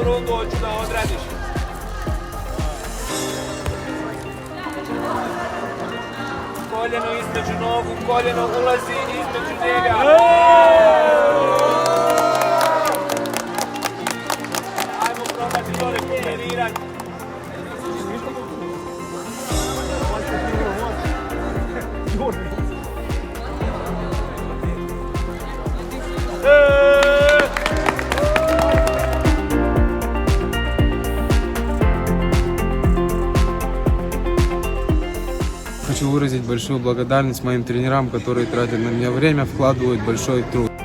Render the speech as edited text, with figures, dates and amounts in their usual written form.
rundu hoću da odradiš. Koljeno između nogu, koljeno ulazi između njega. Ajmo probati to rekuperirati. Хочу выразить большую благодарность моим тренерам, которые тратят на меня время, вкладывают большой труд.